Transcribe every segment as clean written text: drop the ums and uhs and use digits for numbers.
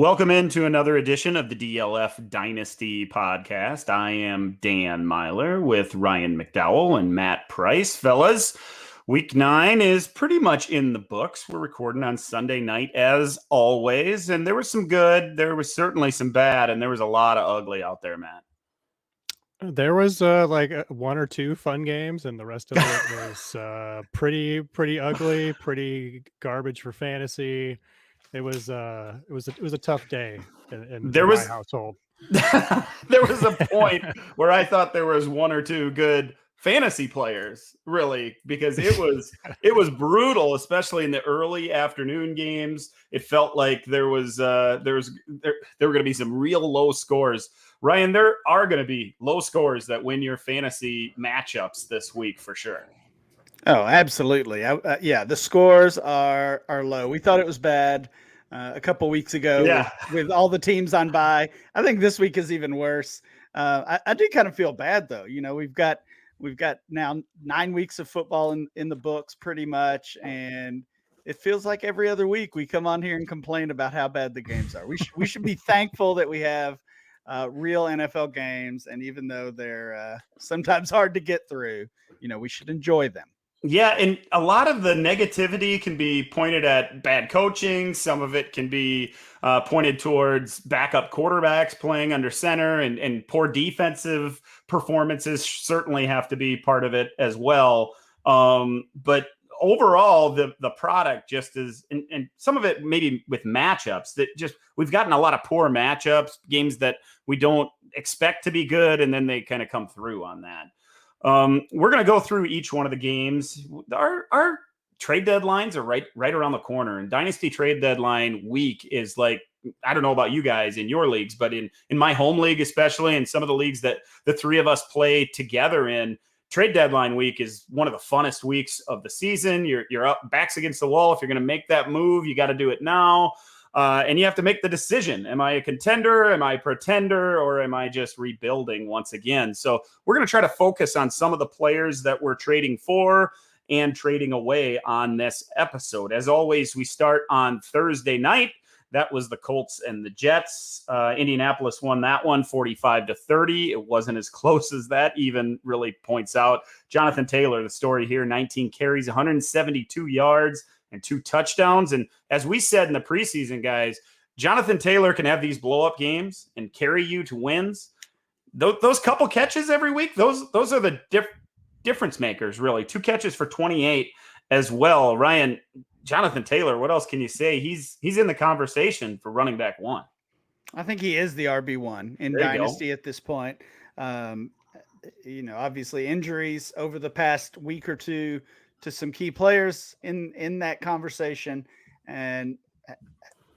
Welcome into another edition of the DLF Dynasty podcast. I am Dan Myler with Ryan McDowell and Matt Price. Fellas, week 9 is pretty much in the books. We're recording on Sunday night as always, and there was some good, there was certainly some bad, and there was a lot of ugly out there, Matt. There was one or two fun games, and the rest of it was pretty ugly, pretty garbage for fantasy. It was a tough day in my household. There was a point where I thought there was one or two good fantasy players, really, because it was brutal, especially in the early afternoon games. It felt like there were going to be some real low scores. Ryan, there are going to be low scores that win your fantasy matchups this week for sure. Oh, absolutely. The scores are low. We thought it was bad a couple weeks ago with all the teams on bye. I think this week is even worse. I do kind of feel bad though. You know, we've got now 9 weeks of football in the books pretty much, and it feels like every other week we come on here and complain about how bad the games are. We should be thankful that we have real NFL games, and even though they're sometimes hard to get through, you know, we should enjoy them. Yeah, and a lot of the negativity can be pointed at bad coaching. Some of it can be pointed towards backup quarterbacks playing under center, and poor defensive performances certainly have to be part of it as well. But overall, the product just is, and some of it maybe with matchups that just we've gotten a lot of poor matchups, games that we don't expect to be good, and then they kind of come through on that. We're going to go through each one of the games. Our trade deadlines are right around the corner, and Dynasty trade deadline week is like, I don't know about you guys in your leagues, but in my home league, especially, and some of the leagues that the three of us play together in, trade deadline week is one of the funnest weeks of the season. You're up backs against the wall. If you're going to make that move, you got to do it now. And you have to make the decision. Am I a contender? Am I a pretender? Or am I just rebuilding once again? So we're going to try to focus on some of the players that we're trading for and trading away on this episode. As always, we start on Thursday night. That was the Colts and the Jets. Indianapolis won that one 45-30. It wasn't as close as that even really points out. Jonathan Taylor, the story here, 19 carries, 172 yards, and 2 touchdowns. And as we said in the preseason, guys, Jonathan Taylor can have these blow-up games and carry you to wins. Those couple catches every week, those are the difference makers, really. 2 catches for 28 as well. Ryan, Jonathan Taylor, what else can you say? He's in the conversation for running back 1. I think he is the RB1 in Dynasty at this point. You know, obviously injuries over the past week or two to some key players in that conversation. And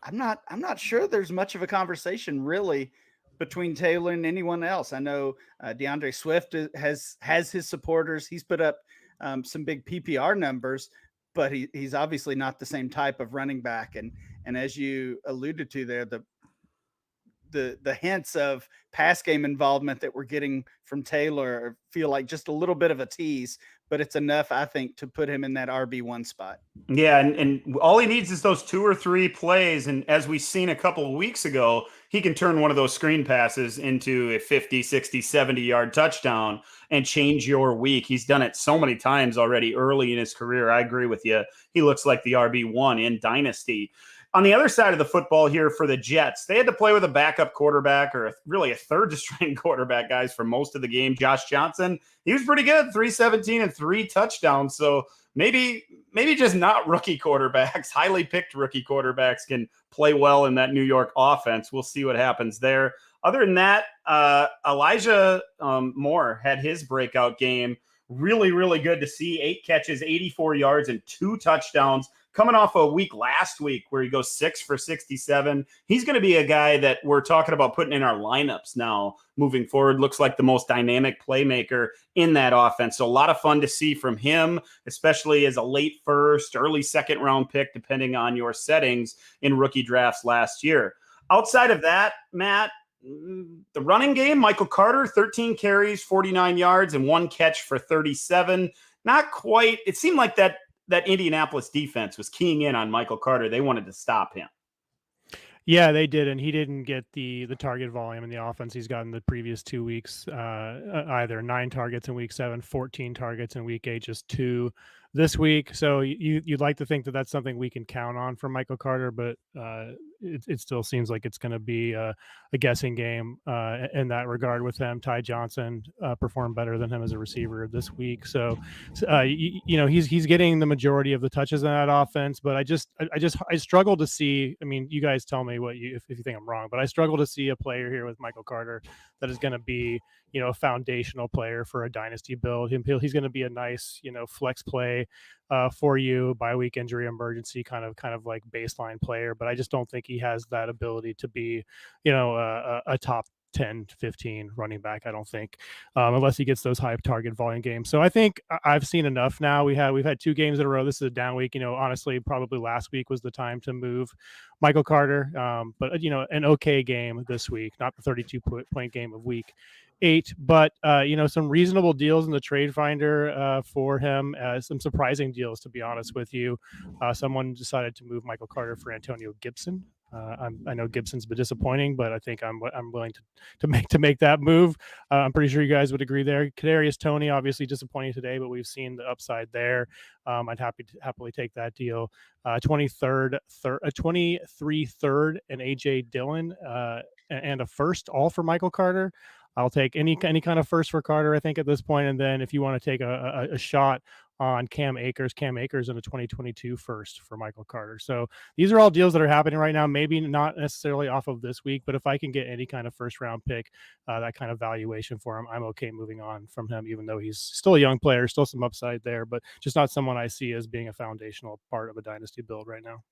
I'm not sure there's much of a conversation really between Taylor and anyone else. I know DeAndre Swift has his supporters. He's put up some big PPR numbers, but he's obviously not the same type of running back. And as you alluded to there, the hints of pass game involvement that we're getting from Taylor feel like just a little bit of a tease, but it's enough, I think, to put him in that RB1 spot. Yeah, and all he needs is those 2 or 3 plays. And as we've seen a couple of weeks ago, he can turn one of those screen passes into a 50, 60, 70-yard touchdown and change your week. He's done it so many times already early in his career. I agree with you. He looks like the RB1 in Dynasty. On the other side of the football here for the Jets, they had to play with a backup quarterback or really a third-string quarterback, guys, for most of the game. Josh Johnson, he was pretty good, 317 and 3 touchdowns. So maybe just not rookie quarterbacks, highly picked rookie quarterbacks can play well in that New York offense. We'll see what happens there. Other than that, Elijah Moore had his breakout game. Really, really good to see. 8 catches, 84 yards, and 2 touchdowns. Coming off a week last week where he goes 6 for 67. He's going to be a guy that we're talking about putting in our lineups now moving forward. Looks like the most dynamic playmaker in that offense. So a lot of fun to see from him, especially as a late first, early second round pick, depending on your settings in rookie drafts last year. Outside of that, Matt, the running game, Michael Carter, 13 carries, 49 yards, and 1 catch for 37. Not quite. It seemed like that Indianapolis defense was keying in on Michael Carter. They wanted to stop him. Yeah, they did, and he didn't get the target volume in the offense he's gotten the previous 2 weeks, either 9 targets in week 7, 14 targets in week 8, just 2 this week. So you'd like to think that that's something we can count on from Michael Carter, but it still seems like it's going to be a guessing game in that regard with him. Ty Johnson performed better than him as a receiver this week, so he's getting the majority of the touches in that offense. But I struggle to see. I mean, you guys tell me what if you think I'm wrong, but I struggle to see a player here with Michael Carter that is going to be a foundational player for a dynasty build. He's going to be a nice flex play for you, bye week injury emergency kind of like baseline player. But I just don't think he has that ability to be a top 10, 15 running back, I don't think, unless he gets those high target volume games. So I think I've seen enough now. We've had 2 games in a row. This is a down week. Honestly, probably last week was the time to move Michael Carter. But an okay game this week, not the 32-point game of week 8, but some reasonable deals in the trade finder for him. Some surprising deals, to be honest with you. Someone decided to move Michael Carter for Antonio Gibson. I know Gibson's been disappointing, but I think I'm willing to make that move. I'm pretty sure you guys would agree there. Kadarius Toney, obviously disappointing today, but we've seen the upside there. I'd happily take that deal. 23 third, and AJ Dillon and a first, all for Michael Carter. I'll take any kind of first for Carter, I think, at this point. And then if you want to take a shot on Cam Akers in a 2022 first for Michael Carter. So these are all deals that are happening right now, maybe not necessarily off of this week, but if I can get any kind of first round pick, that kind of valuation for him, I'm okay moving on from him, even though he's still a young player, still some upside there, but just not someone I see as being a foundational part of a dynasty build right now.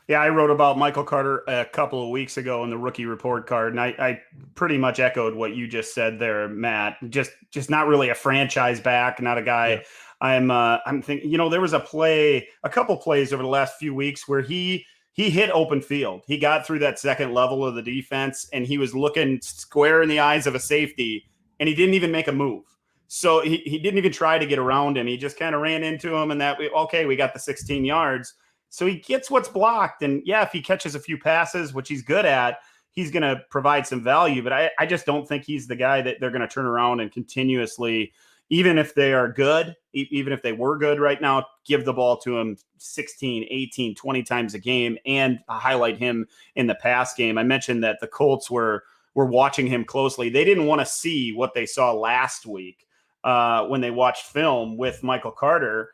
Yeah, I wrote about Michael Carter a couple of weeks ago in the rookie report card, and I pretty much echoed what you just said there, Matt. Just not really a franchise back, not a guy. Yeah. I'm thinking, there was a couple plays over the last few weeks where he hit open field. He got through that second level of the defense, and he was looking square in the eyes of a safety, and he didn't even make a move. So he didn't even try to get around him. He just kind of ran into him, and we got the 16 yards. So he gets what's blocked. And yeah, if he catches a few passes, which he's good at, he's going to provide some value. But I just don't think he's the guy that they're going to turn around and continuously, even if they are good, even if they were good right now, give the ball to him 16, 18, 20 times a game and highlight him in the pass game. I mentioned that the Colts were watching him closely. They didn't want to see what they saw last week when they watched film with Michael Carter.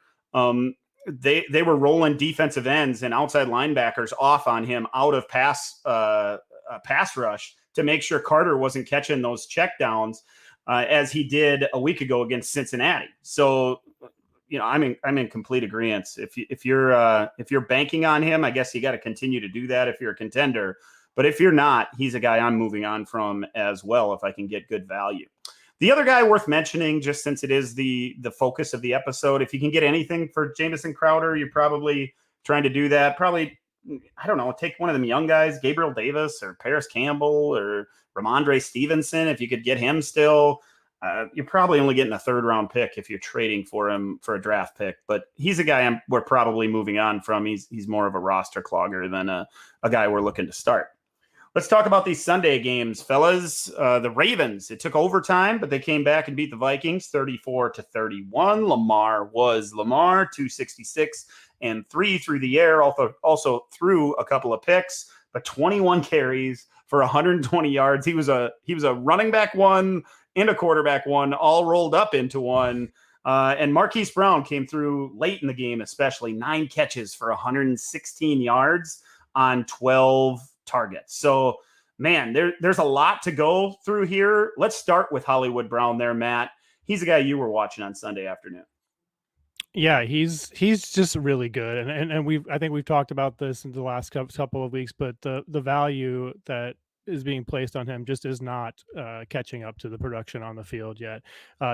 They were rolling defensive ends and outside linebackers off on him out of pass rush to make sure Carter wasn't catching those checkdowns as he did a week ago against Cincinnati. So, I'm in complete agreement. If you're banking on him, I guess you got to continue to do that if you're a contender. But if you're not, he's a guy I'm moving on from as well if I can get good value. The other guy worth mentioning, just since it is the focus of the episode, if you can get anything for Jamison Crowder, you're probably trying to do that. Probably, I don't know, take one of them young guys, Gabriel Davis or Paris Campbell or Ramondre Stevenson. If you could get him still, you're probably only getting a third-round pick if you're trading for him for a draft pick. But he's a guy we're probably moving on from. He's more of a roster clogger than a guy we're looking to start. Let's talk about these Sunday games, fellas. The Ravens, it took overtime, but they came back and beat the Vikings 34-31. Lamar, 266 and 3 through the air, also threw a couple of picks, but 21 carries for 120 yards. He was a running back one and a quarterback one, all rolled up into one. And Marquise Brown came through late in the game, especially 9 catches for 116 yards on 12 targets. So, man, there's a lot to go through here. Let's start with Hollywood Brown there, Matt. He's a guy you were watching on Sunday afternoon. Yeah, he's just really good, and I think we've talked about this in the last couple of weeks, but the value that is being placed on him just is not catching up to the production on the field yet.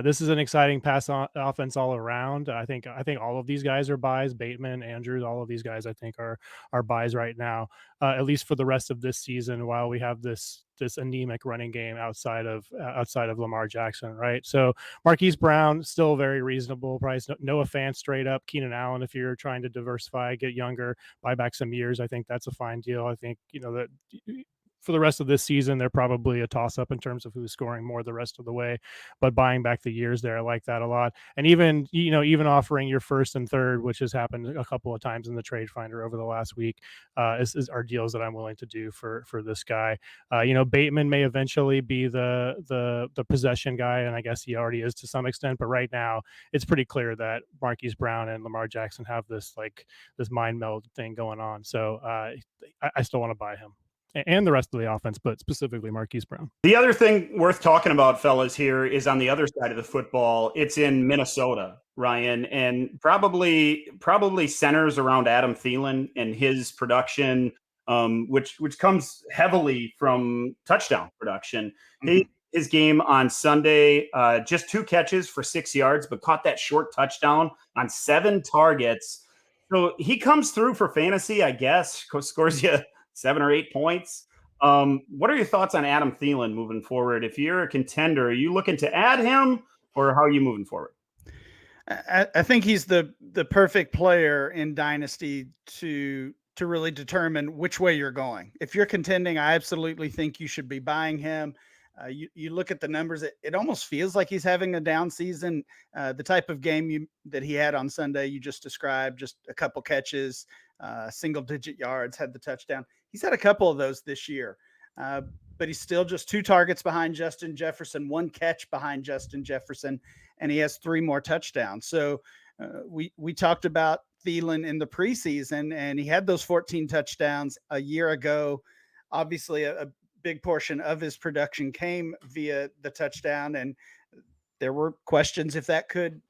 This is an exciting offense all around. I think all of these guys are buys. Bateman, Andrews, all of these guys I think are buys right now, at least for the rest of this season, while we have this anemic running game outside of Lamar Jackson, right? So Marquise Brown still very reasonable price. Noah Fant straight up. Keenan Allen, if you're trying to diversify, get younger, buy back some years, I think that's a fine deal. I think that for the rest of this season, they're probably a toss up in terms of who's scoring more the rest of the way. But buying back the years there, I like that a lot. And even offering your first and third, which has happened a couple of times in the trade finder over the last week, are deals that I'm willing to do for this guy. Bateman may eventually be the possession guy, and I guess he already is to some extent. But right now, it's pretty clear that Marquise Brown and Lamar Jackson have this mind meld thing going on. So I still want to buy him and the rest of the offense, but specifically Marquise Brown. The other thing worth talking about, fellas, here is on the other side of the football. It's in Minnesota, Ryan, and probably centers around Adam Thielen and his production, which comes heavily from touchdown production. Mm-hmm. His game on Sunday, just 2 catches for 6 yards, but caught that short touchdown on 7 targets. So he comes through for fantasy, I guess, scores you 7 or 8 points. What are your thoughts on Adam Thielen moving forward? If you're a contender, are you looking to add him, or how are you moving forward? I think he's the perfect player in Dynasty to really determine which way you're going. If you're contending, I absolutely think you should be buying him. You look at the numbers, it almost feels like he's having a down season. The type of game that he had on Sunday, you just described, just a couple catches, single-digit yards, had the touchdown. He's had a couple of those this year, but he's still just 2 targets behind Justin Jefferson, 1 catch behind Justin Jefferson, and he has 3 more touchdowns. So we talked about Thielen in the preseason, and he had those 14 touchdowns a year ago. Obviously, a big portion of his production came via the touchdown, and there were questions if that could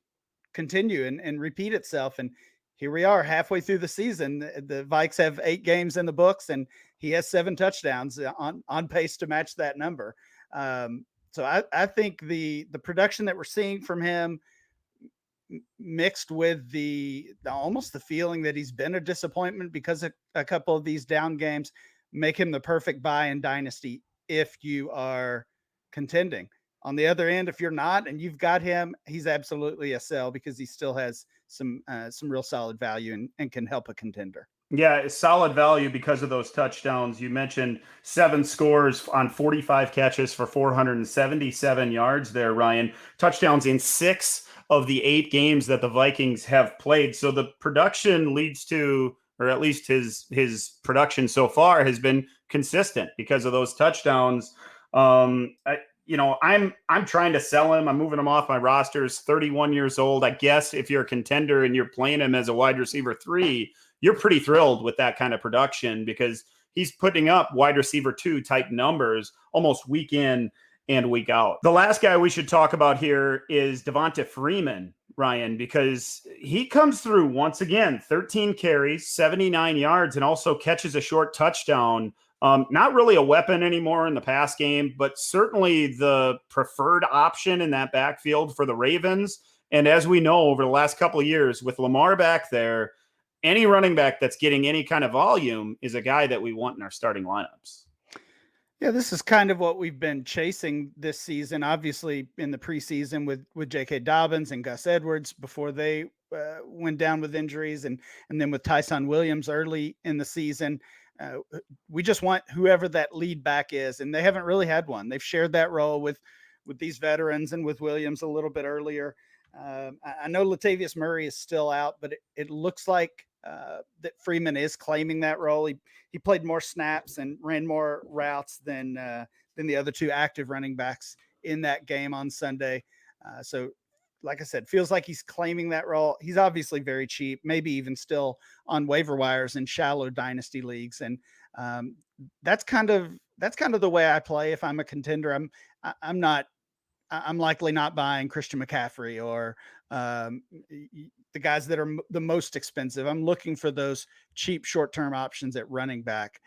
continue and repeat itself. And here we are halfway through the season. The Vikes have 8 games in the books, and he has 7 touchdowns on pace to match that number. So I think the production that we're seeing from him, mixed with almost the feeling that he's been a disappointment because of a couple of these down games, make him the perfect buy in Dynasty if you are contending. On the other end, if you're not and you've got him, he's absolutely a sell because he still has some real solid value and can help a contender. Yeah, solid value because of those touchdowns. You mentioned 7 scores on 45 catches for 477 yards there, Ryan. Touchdowns in 6 of the 8 games that the Vikings have played. So the production leads to, or at least his production so far has been consistent because of those touchdowns. I'm trying to sell him. I'm moving him off my rosters. 31 years old. I guess if you're a contender and you're playing him as a wide receiver 3, you're pretty thrilled with that kind of production because he's putting up wide receiver 2 type numbers almost week in and week out. The last guy we should talk about here is Devonta Freeman, Ryan, because he comes through once again, 13 carries, 79 yards, and also catches a short touchdown. Not really a weapon anymore in the pass game, but certainly the preferred option in that backfield for the Ravens. And as we know, over the last couple of years with Lamar back there, any running back that's getting any kind of volume is a guy that we want in our starting lineups. Yeah, this is kind of what we've been chasing this season. Obviously, in the preseason with J.K. Dobbins and Gus Edwards before they went down with injuries, and then with Tyson Williams early in the season. We just want whoever that lead back is, and they haven't really had one. They've shared that role with these veterans and with Williams a little bit earlier. I know Latavius Murray is still out, but it looks like that Freeman is claiming that role. He played more snaps and ran more routes than the other 2 active running backs in that game on Sunday. So, like I said, feels like he's claiming that role. He's obviously very cheap, maybe even still on waiver wires in shallow dynasty leagues, and that's kind of the way I play. If I'm a contender, I'm likely not buying Christian McCaffrey or the guys that are the most expensive. I'm looking for those cheap short-term options at running back,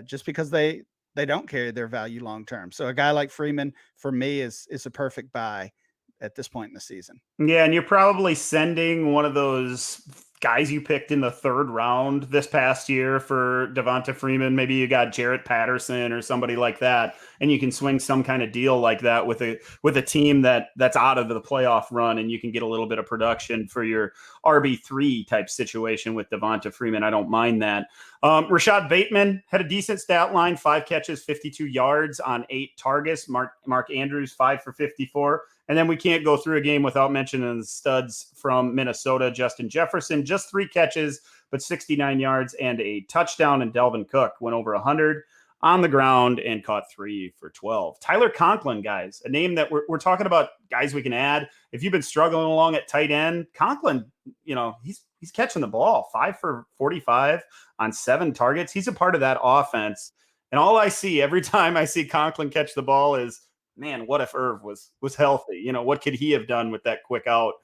just because they they don't carry their value long term. So a guy like Freeman for me is a perfect buy at this point in the season. Yeah, and you're probably sending one of those guys you picked in the third round this past year for Devonta Freeman. Maybe you got Jarrett Patterson or somebody like that, and you can swing some kind of deal like that with a team that's out of the playoff run, and you can get a little bit of production for your RB3 type situation with Devonta Freeman. I don't mind that. Rashad Bateman had a decent stat line: 5 catches, 52 yards on 8 targets. Mark Andrews 5 for 54. And then we can't go through a game without mentioning the studs from Minnesota. Justin Jefferson, just 3 catches, but 69 yards and a touchdown. And Dalvin Cook went over 100 on the ground and caught 3 for 12. Tyler Conklin, guys, a name that we're talking about guys we can add. If you've been struggling along at tight end, Conklin, he's catching the ball. 5 for 45 on 7 targets. He's a part of that offense. And all I see every time I see Conklin catch the ball is, man, what if Irv was healthy? What could he have done with that quick out?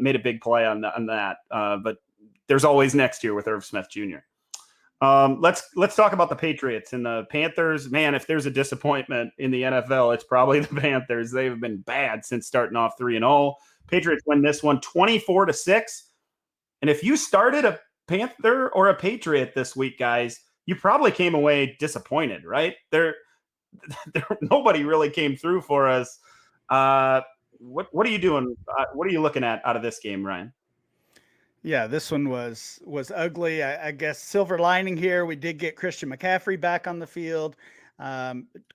Made a big play on that. But there's always next year with Irv Smith Jr. Let's talk about the Patriots and the Panthers. Man, if there's a disappointment in the NFL, it's probably the Panthers. They've been bad since starting off 3-0. Patriots win this one 24-6. And if you started a Panther or a Patriot this week, guys, you probably came away disappointed, right? Nobody really came through for us. What are you doing? What are you looking at out of this game, Ryan? Yeah, this one was ugly. I guess silver lining here, we did get Christian McCaffrey back on the field.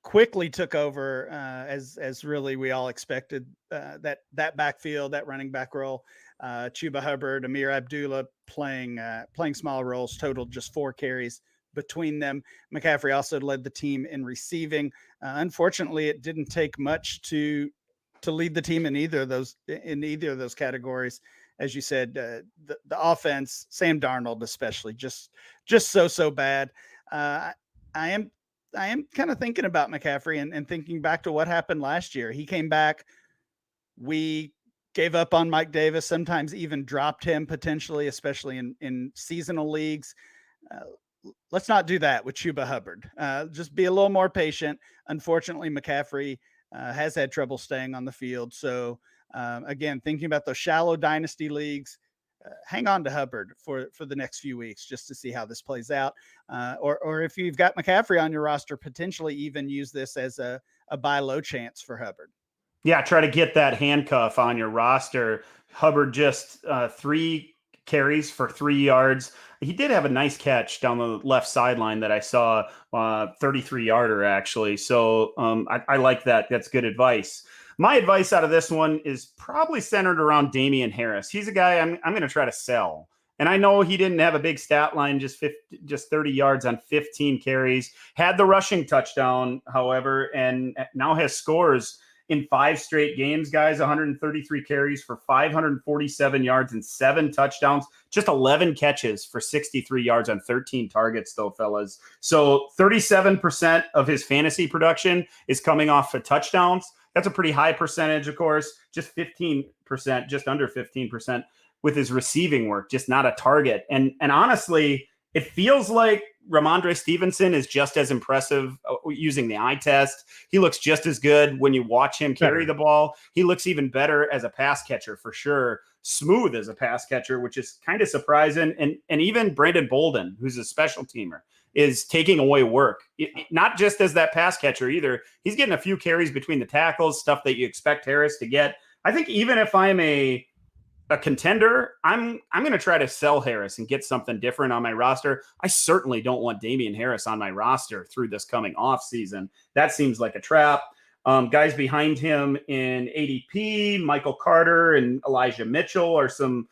Quickly took over as really we all expected that backfield, that running back role. Chuba Hubbard, Amir Abdullah playing small roles, totaled just 4 carries between them. McCaffrey also led the team in receiving. Unfortunately, it didn't take much to lead the team in either of those categories. As you said, the offense, Sam Darnold especially, just so bad. I am kind of thinking about McCaffrey and thinking back to what happened last year. He came back. We gave up on Mike Davis, sometimes even dropped him potentially, especially in seasonal leagues. Let's not do that with Chuba Hubbard. Just be a little more patient. Unfortunately, McCaffrey has had trouble staying on the field. So again, thinking about those shallow dynasty leagues, hang on to Hubbard for the next few weeks just to see how this plays out. Or if you've got McCaffrey on your roster, potentially even use this as a buy low chance for Hubbard. Yeah, try to get that handcuff on your roster. Hubbard just 3 carries for 3 yards. He did have a nice catch down the left sideline that I saw, 33-yarder actually. So I like that. That's good advice. My advice out of this one is probably centered around Damian Harris. He's a guy I'm going to try to sell. And I know he didn't have a big stat line, just 30 yards on 15 carries. Had the rushing touchdown, however, and now has scores in 5 straight games, guys. 133 carries for 547 yards and 7 touchdowns. Just 11 catches for 63 yards on 13 targets, though, fellas. So 37% of his fantasy production is coming off of touchdowns. That's a pretty high percentage, of course. Just 15%, just under 15% with his receiving work, just not a target. And honestly, it feels like Ramondre Stevenson is just as impressive using the eye test. He looks just as good when you watch him carry the ball. He looks even better as a pass catcher for sure. Smooth as a pass catcher, which is kind of surprising. And even Brandon Bolden, who's a special teamer, is taking away work. Not just as that pass catcher either. He's getting a few carries between the tackles, stuff that you expect Harris to get. I think even if I'm a contender, I'm going to try to sell Harris and get something different on my roster. I certainly don't want Damian Harris on my roster through this coming off season. That seems like a trap. Guys behind him in ADP, Michael Carter and Elijah Mitchell are some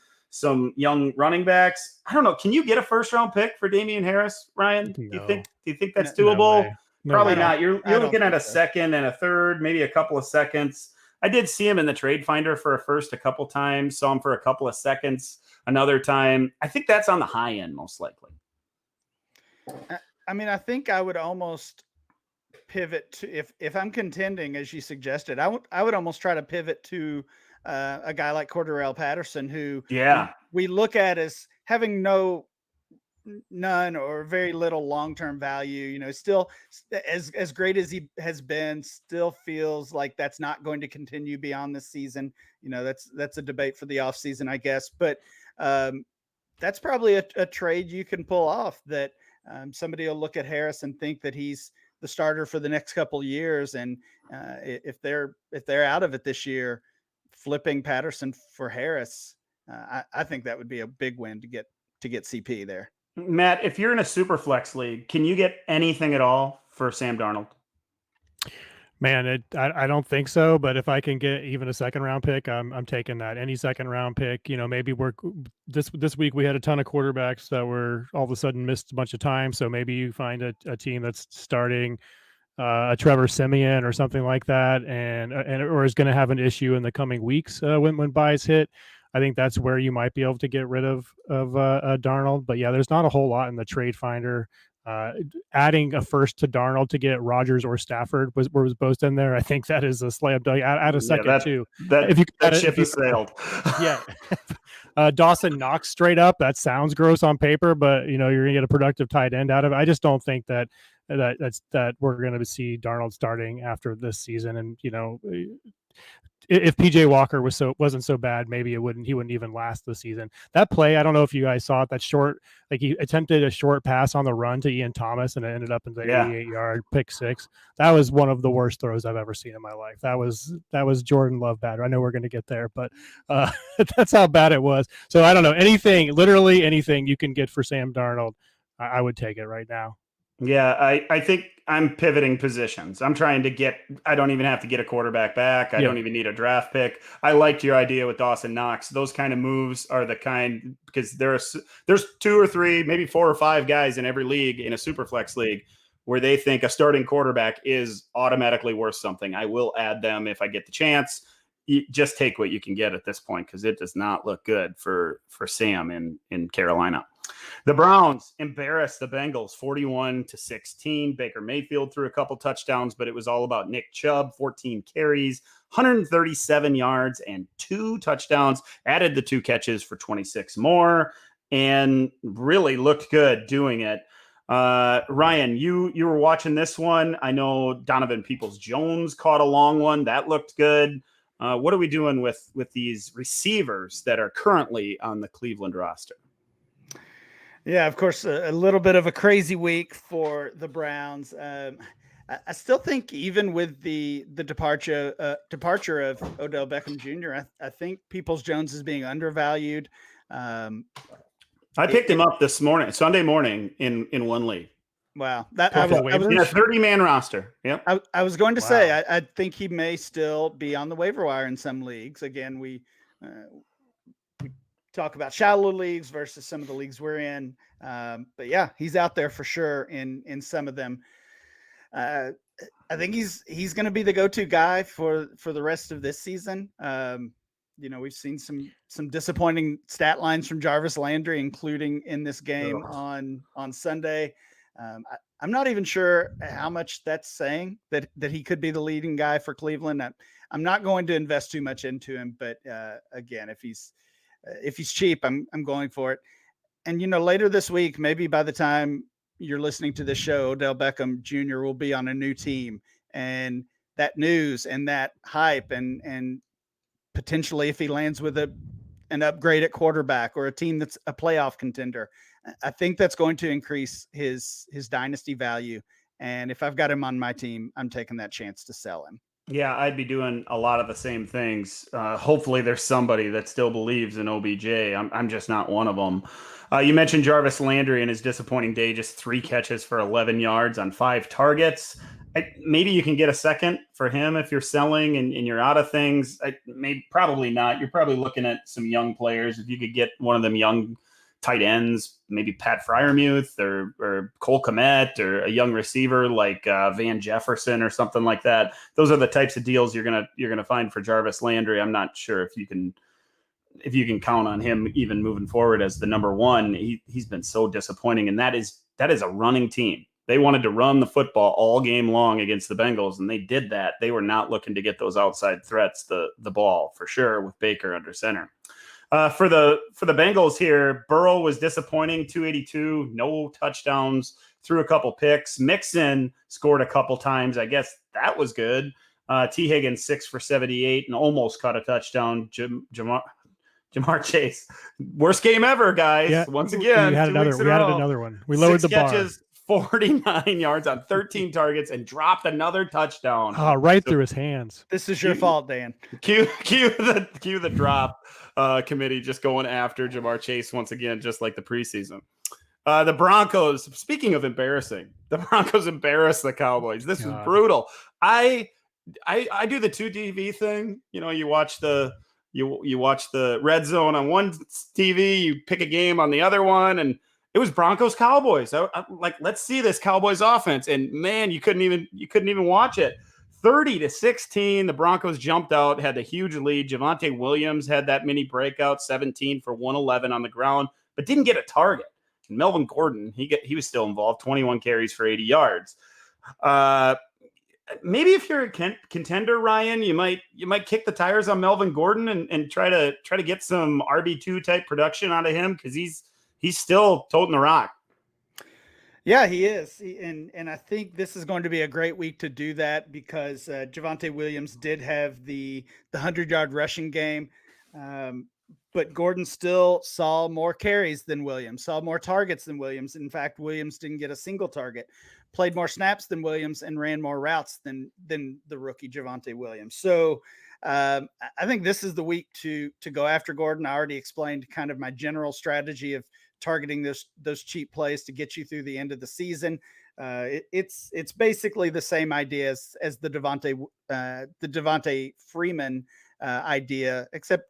young running backs. I don't know. Can you get a first round pick for Damian Harris, Ryan? No. Do you think that's doable? No Probably way. not. You're looking at a second and a third, maybe a couple of seconds. I did see him in the trade finder for a first a couple times, saw him for a couple of seconds another time. I think that's on the high end, most likely. I mean, I think I would almost pivot to, if I'm contending, as you suggested, I would almost try to pivot to a guy like Cordarrelle Patterson, who we look at as having no none or very little long-term value. Still as great as he has been, still feels like that's not going to continue beyond this season. That's a debate for the offseason, I guess. But that's probably a trade you can pull off, that somebody will look at Harris and think that he's the starter for the next couple of years. And if they're out of it this year, flipping Patterson for Harris, I think that would be a big win to get CP there. Matt, if you're in a super flex league, can you get anything at all for Sam Darnold? Man, I don't think so. But if I can get even a second round pick, I'm taking that. Any second round pick. Maybe this week we had a ton of quarterbacks that were all of a sudden missed a bunch of time. So maybe you find a team that's starting a Trevor Siemian or something like that, or is going to have an issue in the coming weeks when buys hit. I think that's where you might be able to get rid of Darnold. But yeah, there's not a whole lot in the trade finder. Adding a first to Darnold to get Rodgers or Stafford was both in there. I think that is a slam dunk. Add a second too. If you that ship has sailed. Yeah. Dawson Knox straight up. That sounds gross on paper, but you're gonna get a productive tight end out of it. I just don't think that we're going to see Darnold starting after this season. And if PJ Walker wasn't so bad, maybe he wouldn't even last the season. That play, I don't know if you guys saw it, that short, like he attempted a short pass on the run to Ian Thomas and it ended up in the 88-yard pick six. That was one of the worst throws I've ever seen in my life. That was Jordan Love bad. I know we're going to get there, but that's how bad it was. So I don't know, literally anything you can get for Sam Darnold, I would take it right now. Yeah, I think I'm pivoting positions. I'm trying to I don't even have to get a quarterback back. I don't even need a draft pick. I liked your idea with Dawson Knox. Those kind of moves are the kind, because there's 2 or 3, maybe 4 or 5 guys in every league in a super flex league where they think a starting quarterback is automatically worth something. I will add them if I get the chance. You just take what you can get at this point, because it does not look good for Sam in Carolina. The Browns embarrassed the Bengals 41-16. Baker Mayfield threw a couple touchdowns, but it was all about Nick Chubb, 14 carries, 137 yards, and 2 touchdowns. Added the 2 catches for 26 more, and really looked good doing it. Ryan, you were watching this one. I know Donovan Peoples-Jones caught a long one. That looked good. What are we doing with these receivers that are currently on the Cleveland roster? Yeah, of course, a little bit of a crazy week for the Browns. I still think even with the departure of Odell Beckham Jr., I think Peoples-Jones is being undervalued. I picked him up this morning, Sunday morning, in one league. Wow, I was in a 30-man roster. Yep. I was going to say I think he may still be on the waiver wire in some leagues. Again, we talk about shallow leagues versus some of the leagues we're in. But yeah, he's out there for sure in some of them. I think he's going to be the go-to guy for the rest of this season. We've seen some disappointing stat lines from Jarvis Landry, including in this game on Sunday. I'm not even sure how much that's saying that he could be the leading guy for Cleveland. I'm not going to invest too much into him, but again, if he's cheap, I'm going for it. And, later this week, maybe by the time you're listening to this show, Odell Beckham Jr. will be on a new team, and that news and that hype and potentially if he lands with an upgrade at quarterback or a team that's a playoff contender, I think that's going to increase his dynasty value. And if I've got him on my team, I'm taking that chance to sell him. Yeah, I'd be doing a lot of the same things. Hopefully there's somebody that still believes in OBJ. I'm just not one of them. You mentioned Jarvis Landry and his disappointing day, just 3 catches for 11 yards on 5 targets. Maybe you can get a second for him if you're selling and you're out of things. Probably not. You're probably looking at some young players. If you could get one of them young tight ends, maybe Pat Freiermuth or Cole Kmet or a young receiver like Van Jefferson or something like that. Those are the types of deals you're gonna find for Jarvis Landry. I'm not sure if you can count on him even moving forward as the number one. He's been so disappointing, and that is a running team. They wanted to run the football all game long against the Bengals, and they did that. They were not looking to get those outside threats the ball for sure with Baker under center. For the Bengals here, Burrow was disappointing, 282, no touchdowns, threw a couple picks. Mixon scored a couple times. I guess that was good. T. Higgins 6 for 78 and almost caught a touchdown. Jamar Chase, worst game ever, guys. Yeah, once again, we had another one. We lowered the bar. 6 catches, 49 yards on 13 targets, and dropped another touchdown. Right through his hands. This is your fault, Dan. Cue the drop committee just going after Jamar Chase once again, just like the preseason. The Broncos, speaking of embarrassing, the Broncos embarrassed the Cowboys. This was brutal. I do the 2TV thing. You know, you watch the red zone on one TV, you pick a game on the other one, and it was Broncos Cowboys. I like, let's see this Cowboys offense. And man, you couldn't even watch it. 30-16, the Broncos jumped out, had a huge lead. Javonte Williams had that mini breakout, 17 for 111 on the ground, but didn't get a target. And Melvin Gordon, he was still involved, 21 carries for 80 yards. Maybe if you're a contender, Ryan, you might kick the tires on Melvin Gordon and try to get some RB2 type production out of him, because he's still toting the rock. Yeah, he is. And I think this is going to be a great week to do that, because Javonte Williams did have the 100-yard rushing game. But Gordon still saw more carries than Williams, saw more targets than Williams. In fact, Williams didn't get a single target, played more snaps than Williams, and ran more routes than the rookie Javonte Williams. So I think this is the week to go after Gordon. I already explained kind of my general strategy of targeting those cheap plays to get you through the end of the season. It's basically the same idea as the Devontae Freeman idea, except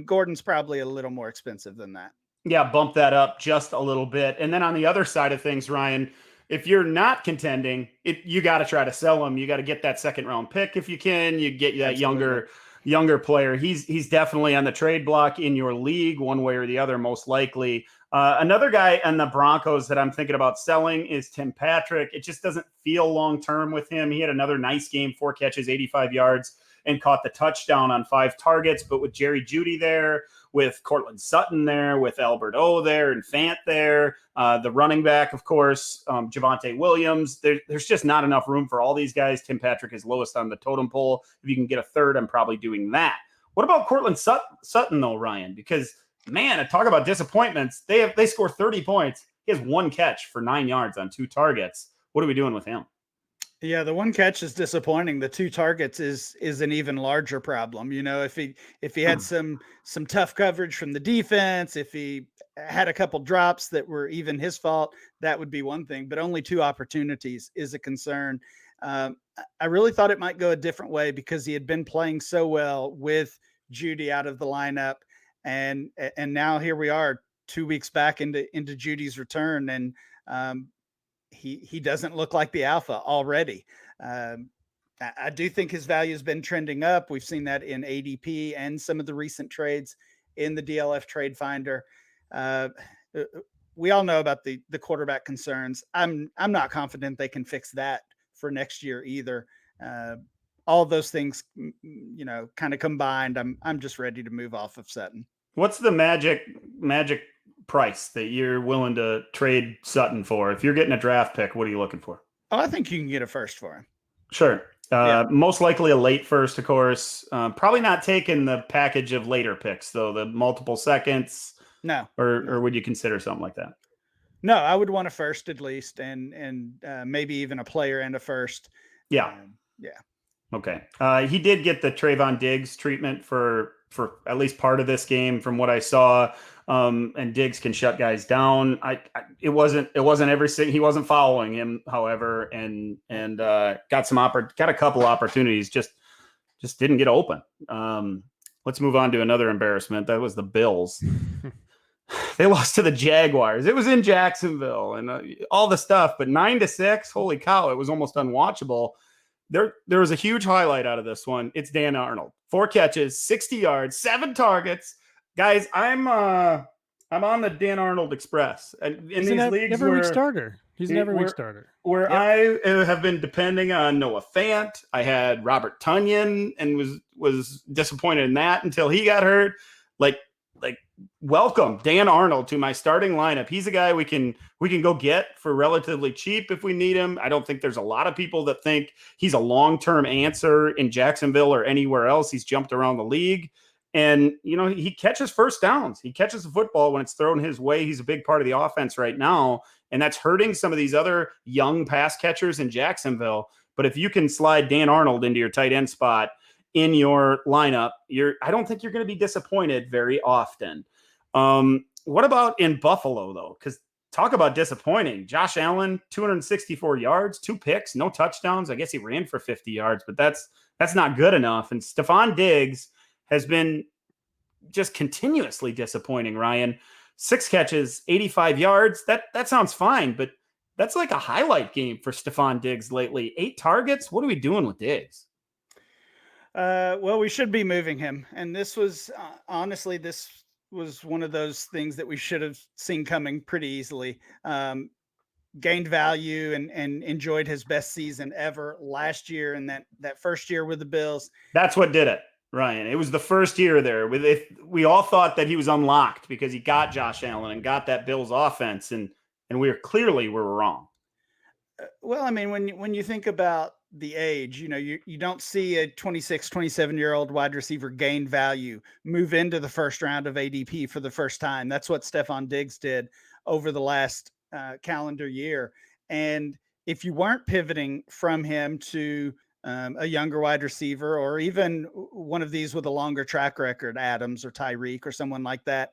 Gordon's probably a little more expensive than that. Yeah, bump that up just a little bit. And then on the other side of things, Ryan, if you're not contending, you got to try to sell him. You got to get that second round pick if you can. You get that younger player. He's definitely on the trade block in your league, one way or the other, most likely. Another guy on the Broncos that I'm thinking about selling is Tim Patrick. It just doesn't feel long term with him. He had another nice game, 4 catches, 85 yards, and caught the touchdown on 5 targets. But with Jerry Jeudy there, with Cortland Sutton there, with Albert O there, and Fant there, the running back, of course, Javonte Williams, there's just not enough room for all these guys. Tim Patrick is lowest on the totem pole. If you can get a third, I'm probably doing that. What about Cortland Sutton, though, Ryan? Because, man, I talk about disappointments. They score 30 points. He has 1 catch for 9 yards on 2 targets. What are we doing with him? Yeah, the 1 catch is disappointing. The 2 targets is an even larger problem. You know, if he had some tough coverage from the defense, if he had a couple drops that were even his fault, that would be one thing. But only 2 opportunities is a concern. I really thought it might go a different way, because he had been playing so well with Jeudy out of the lineup, and now here we are 2 weeks back into Judy's return, and he doesn't look like the alpha already. I do think his value has been trending up. We've seen that in ADP and some of the recent trades in the DLF trade finder. We all know about the quarterback concerns. I'm not confident they can fix that for next year either. All of those things, you know, kind of combined, I'm just ready to move off of Sutton. What's the magic price that you're willing to trade Sutton for? If you're getting a draft pick, what are you looking for? Oh, I think you can get a first for him. Sure. Most likely a late first, of course. Probably not taking the package of later picks, though, the multiple seconds. No. Or would you consider something like that? No, I would want a first at least, and maybe even a player and a first. Yeah. Yeah. Okay. He did get the Trayvon Diggs treatment for at least part of this game, from what I saw. And Diggs can shut guys down. It wasn't everything. He wasn't following him, however, and got a couple opportunities, just didn't get open. Let's move on to another embarrassment. That was the Bills. They lost to the Jaguars. It was in Jacksonville and all the stuff, but 9-6. Holy cow! It was almost unwatchable. There was a huge highlight out of this one. It's Dan Arnold, 4 catches, 60 yards, 7 targets. Guys, I'm on the Dan Arnold Express. And in these leagues, every week starter. He's an every week starter. Where I have been depending on Noah Fant. I had Robert Tonyan and was disappointed in that until he got hurt. like welcome Dan Arnold to my starting lineup. He's a guy we can go get for relatively cheap if we need him. I don't think there's a lot of people that think he's a long-term answer in Jacksonville or anywhere else. He's jumped around the league. And, he catches first downs. He catches the football when it's thrown his way. He's a big part of the offense right now. And that's hurting some of these other young pass catchers in Jacksonville. But if you can slide Dan Arnold into your tight end spot in your lineup, I don't think you're going to be disappointed very often. What about in Buffalo, though? Because talk about disappointing. Josh Allen, 264 yards, 2 picks, no touchdowns. I guess he ran for 50 yards, but that's not good enough. And Stephon Diggs has been just continuously disappointing, Ryan. 6 catches, 85 yards. That sounds fine, but that's like a highlight game for Stephon Diggs lately. 8 targets. What are we doing with Diggs? Well, we should be moving him. And this was honestly, this was one of those things that we should have seen coming pretty easily. Gained value and enjoyed his best season ever last year. And that first year with the Bills. That's what did it, Ryan. It was the first year there. We all thought that he was unlocked because he got Josh Allen and got that Bills offense. And we were wrong. Well, I mean, when you think about the age, you don't see a 26, 27-year-old wide receiver gain value, move into the first round of ADP for the first time. That's what Stephon Diggs did over the last calendar year. And if you weren't pivoting from him to a younger wide receiver, or even one of these with a longer track record, Adams or Tyreek or someone like that,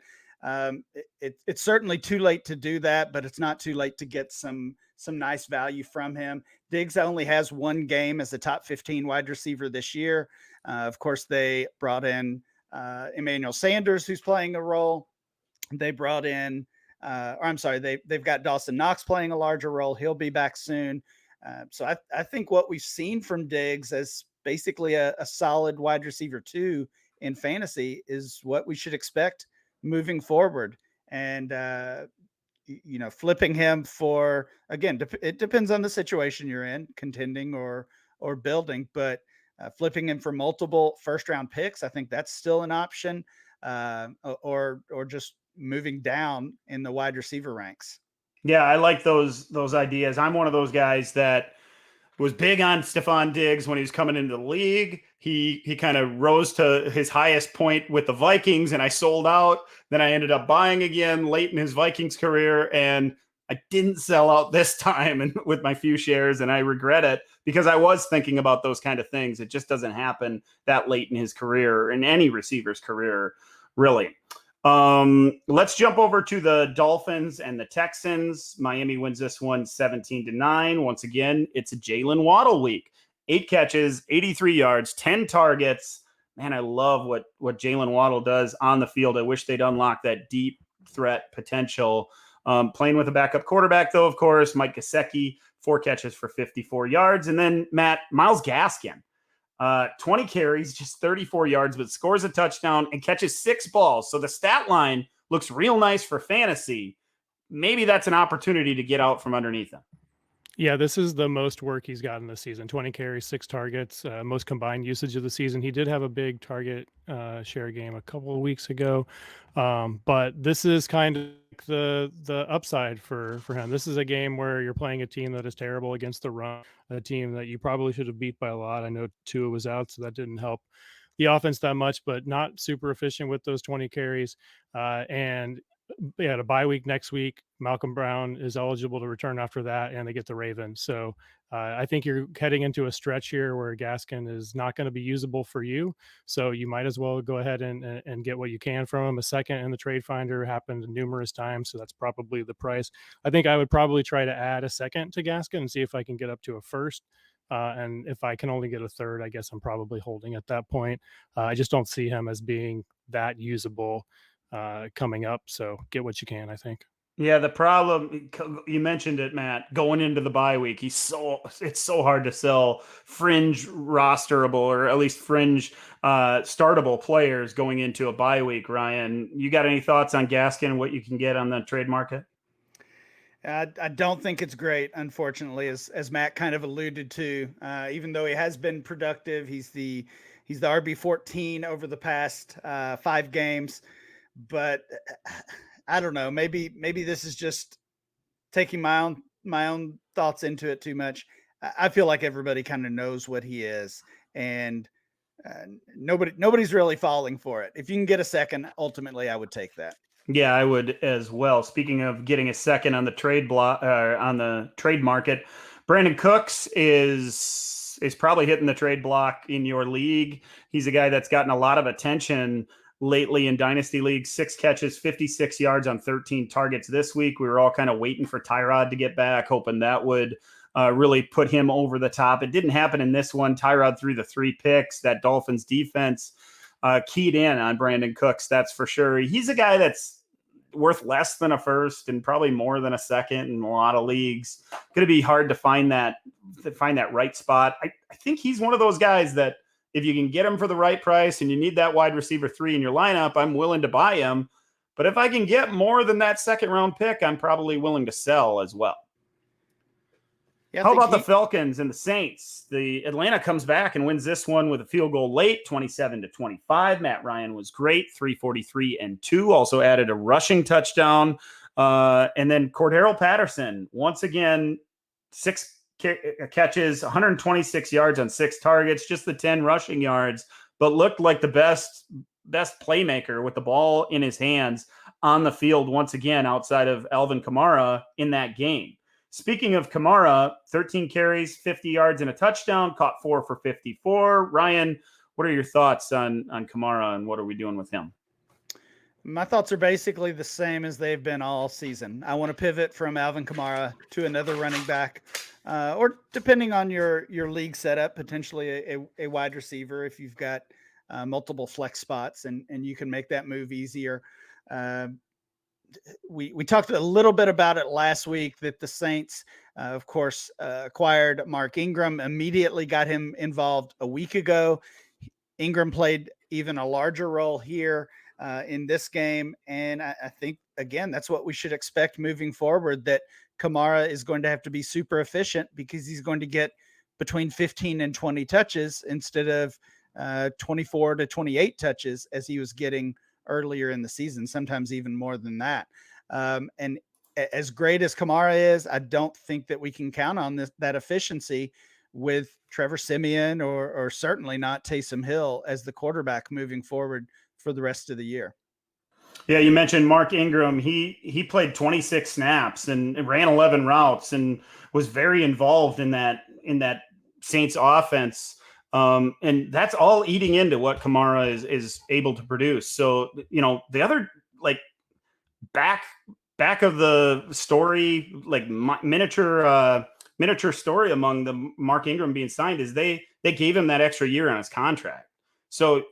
it's certainly too late to do that, but it's not too late to get some nice value from him. Diggs only has 1 game as a top 15 wide receiver this year. Of course, they brought in Emmanuel Sanders, who's playing a role. They brought in, they've got Dawson Knox playing a larger role. He'll be back soon. So I think what we've seen from Diggs as basically a solid wide receiver 2 in fantasy is what we should expect moving forward. And, flipping him for, again, it depends on the situation you're in, contending or building, but flipping him for multiple first round picks, I think that's still an option, or just moving down in the wide receiver ranks. Yeah, I like those ideas. I'm one of those guys that was big on Stephon Diggs when he was coming into the league. He kind of rose to his highest point with the Vikings, and I sold out. Then I ended up buying again late in his Vikings career, and I didn't sell out this time and with my few shares, and I regret it because I was thinking about those kind of things. It just doesn't happen that late in his career, or in any receiver's career, really. Let's jump over to the Dolphins and the Texans. Miami wins this one 17-9. Once again, it's a Jalen Waddle week. 8 catches, 83 yards, 10 targets. Man, I love what Jalen Waddle does on the field. I wish they'd unlock that deep threat potential. Playing with a backup quarterback, though, of course, Mike Gesicki, 4 catches for 54 yards. And then, Matt, Myles Gaskin, 20 carries, just 34 yards, but scores a touchdown and catches 6 balls. So the stat line looks real nice for fantasy. Maybe that's an opportunity to get out from underneath him. Yeah, this is the most work he's gotten this season. 20 carries, 6 targets, most combined usage of the season. He did have a big target share game a couple of weeks ago, but this is kind of the upside for him. This is a game where you're playing a team that is terrible against the run, a team that you probably should have beat by a lot. I know Tua was out, so that didn't help the offense that much, but not super efficient with those 20 carries. And yeah, a bye week next week. Malcolm Brown is eligible to return after that, and they get the Ravens. So I think you're heading into a stretch here where Gaskin is not going to be usable for you. So you might as well go ahead and get what you can from him. A second in the trade finder happened numerous times, so that's probably the price. I think I would probably try to add a second to Gaskin and see if I can get up to a first. And if I can only get a third, I guess I'm probably holding at that point. I just don't see him as being that usable coming up. So get what you can, I think. Yeah, the problem, you mentioned it, Matt, going into the bye week, it's so hard to sell fringe rosterable, or at least fringe startable players going into a bye week. Ryan, you got any thoughts on Gaskin, what you can get on the trade market? I don't think it's great, unfortunately, as Matt kind of alluded to. Even though he has been productive, he's the RB14 over the past 5 games. but I don't know. Maybe this is just taking my own thoughts into it too much. I feel like everybody kind of knows what he is, and nobody's really falling for it. If you can get a second, ultimately, I would take that. Yeah, I would as well. Speaking of getting a second on the trade block, on the trade market, Brandon Cooks is probably hitting the trade block in your league. He's a guy that's gotten a lot of attention lately in Dynasty League. 6 catches, 56 yards on 13 targets this week. We were all kind of waiting for Tyrod to get back, hoping that would really put him over the top. It didn't happen in this one. Tyrod threw the 3 picks. That Dolphins defense keyed in on Brandon Cooks, that's for sure. He's a guy that's worth less than a first and probably more than a second in a lot of leagues. Going to be hard to find that right spot. I think he's one of those guys that if you can get him for the right price and you need that wide receiver 3 in your lineup, I'm willing to buy him. But if I can get more than that second round pick, I'm probably willing to sell as well. Yeah, how about the Falcons and the Saints? The Atlanta comes back and wins this one with a field goal late, 27-25. Matt Ryan was great, 343 and 2. Also added a rushing touchdown. And then Cordero Patterson, once again, 6 catches, 126 yards on 6 targets, just the 10 rushing yards, but looked like the best playmaker with the ball in his hands on the field once again outside of Alvin Kamara in that game. Speaking of Kamara, 13 carries, 50 yards and a touchdown, caught 4 for 54. Ryan, what are your thoughts on Kamara and what are we doing with him? My thoughts are basically the same as they've been all season. I want to pivot from Alvin Kamara to another running back, or depending on your league setup, potentially a wide receiver if you've got multiple flex spots and you can make that move easier. We talked a little bit about it last week that the Saints, of course, acquired Mark Ingram, immediately got him involved a week ago. Ingram played even a larger role here in this game. And I think, again, that's what we should expect moving forward, that Kamara is going to have to be super efficient because he's going to get between 15 and 20 touches instead of 24 to 28 touches as he was getting earlier in the season, sometimes even more than that. And as great as Kamara is, I don't think that we can count on that efficiency with Trevor Siemian or certainly not Taysom Hill as the quarterback moving forward for the rest of the year. Yeah, you mentioned Mark Ingram. He played 26 snaps and ran 11 routes and was very involved in that Saints offense. And that's all eating into what Kamara is able to produce. So, the other back of the story, miniature story among the Mark Ingram being signed is they gave him that extra year on his contract. So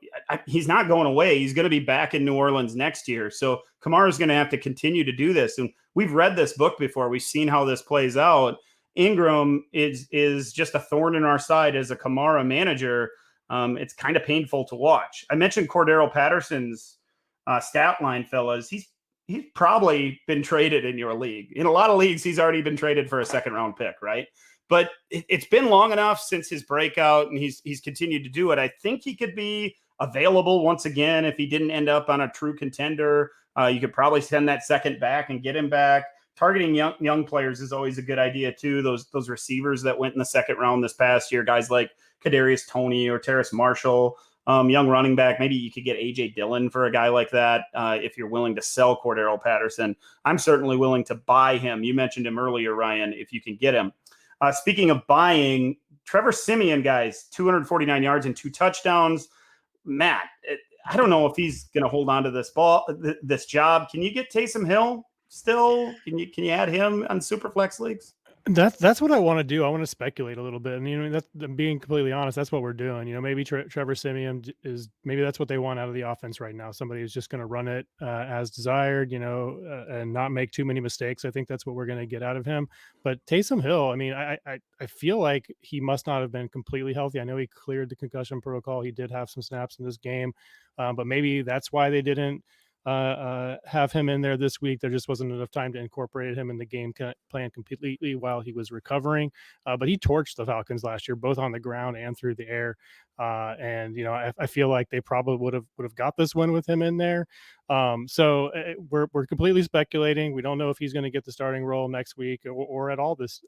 he's not going away. He's going to be back in New Orleans next year. So Kamara is going to have to continue to do this. And we've read this book before. We've seen how this plays out. Ingram is just a thorn in our side as a Kamara manager. It's kind of painful to watch. I mentioned Cordero Patterson's stat line, fellas. He's probably been traded in your league. In a lot of leagues, he's already been traded for a second round pick, right? But it's been long enough since his breakout, and he's continued to do it. I think he could be available once again if he didn't end up on a true contender. You could probably send that second back and get him back. Targeting young players is always a good idea too. Those receivers that went in the second round this past year, guys like Kadarius Toney or Terrace Marshall, young running back. Maybe you could get A.J. Dillon for a guy like that if you're willing to sell Cordero Patterson. I'm certainly willing to buy him. You mentioned him earlier, Ryan, if you can get him. Speaking of buying, Trevor Siemian, guys, 249 yards and 2 touchdowns. Matt, I don't know if he's going to hold on to this job. Can you get Taysom Hill still? Can you add him on Superflex leagues? That's what I want to do. I want to speculate a little bit, and that's being completely honest. That's what we're doing. Maybe Trevor Siemian maybe that's what they want out of the offense right now. Somebody who's just going to run it as desired, and not make too many mistakes. I think that's what we're going to get out of him. But Taysom Hill, I mean, I feel like he must not have been completely healthy. I know he cleared the concussion protocol. He did have some snaps in this game, but maybe that's why they didn't have him in there this week. There just wasn't enough time to incorporate him in the game plan completely while he was recovering. But he torched the Falcons last year, both on the ground and through the air. And I feel like they probably would have got this one with him in there. So we're completely speculating. We don't know if he's going to get the starting role next week or at all this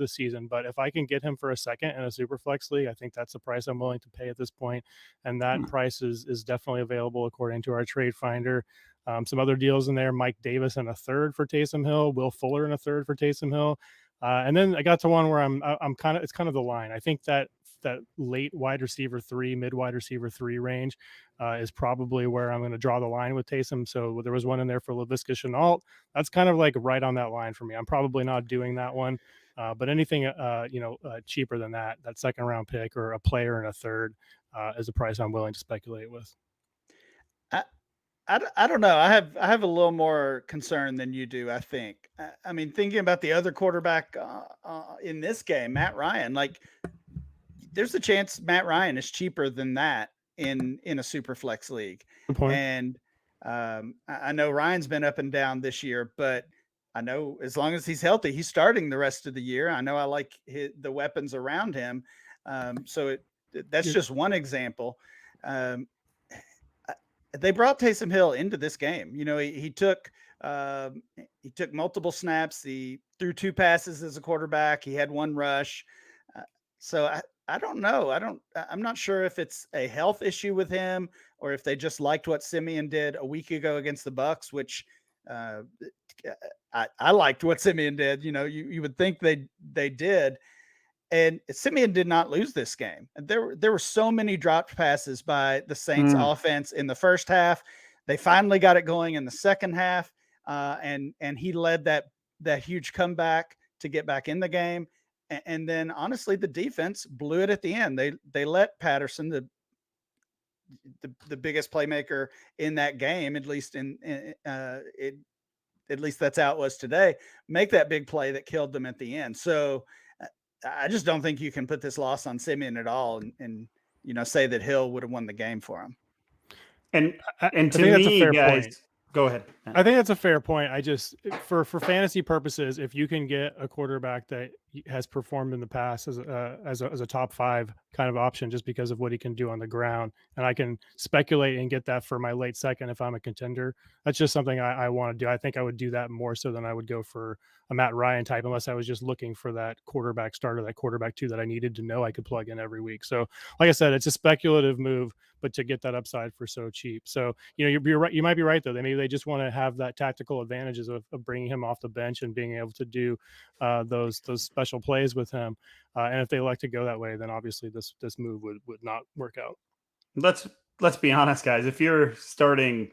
season. But if I can get him for a second in a super flex league, I think that's the price I'm willing to pay at this point. And that price is definitely available according to our trade finder. Some other deals in there: Mike Davis in a third for Taysom Hill, Will Fuller in a third for Taysom Hill. And then I got to one where it's kind of the line. I think that late wide receiver 3, mid wide receiver 3 range is probably where I'm going to draw the line with Taysom. So there was one in there for Laviska Shenault. That's kind of like right on that line for me. I'm probably not doing that one, but anything cheaper than that second round pick or a player in a third is a price I'm willing to speculate with. I don't know. I have a little more concern than you do, I think. I mean, thinking about the other quarterback in this game, Matt Ryan, like there's a chance Matt Ryan is cheaper than that in a super flex league. Good point. And I know Ryan's been up and down this year, but I know as long as he's healthy, he's starting the rest of the year. I know I like the weapons around him. So that's just one example. They brought Taysom Hill into this game. He took multiple snaps. He threw 2 passes as a quarterback. He had 1 rush. So I don't know. I'm not sure if it's a health issue with him or if they just liked what Simeon did a week ago against the Bucs, which I liked what Simeon did. You would think they did. And Simeon did not lose this game. There were so many dropped passes by the Saints offense in the first half. They finally got it going in the second half, and he led that huge comeback to get back in the game. And then, honestly, the defense blew it at the end. They let Patterson, the biggest playmaker in that game, at least at least that's how it was today, make that big play that killed them at the end. So I just don't think you can put this loss on Simeon at all and say that Hill would have won the game for him. And to me, guys, point. Go ahead. I think that's a fair point. I just, for fantasy purposes, if you can get a quarterback that has performed in the past as a top 5 kind of option, just because of what he can do on the ground, and I can speculate and get that for my late second if I'm a contender, that's just something I want to do. I think I would do that more so than I would go for a Matt Ryan type, unless I was just looking for that quarterback starter, that quarterback 2 that I needed to know I could plug in every week. So like I said, it's a speculative move, but to get that upside for so cheap. So, you're right. You might be right though. Maybe they just want to have that tactical advantages of bringing him off the bench and being able to do those special plays with him. And if they elect to go that way, then obviously this move would not work out. Let's be honest, guys. If you're starting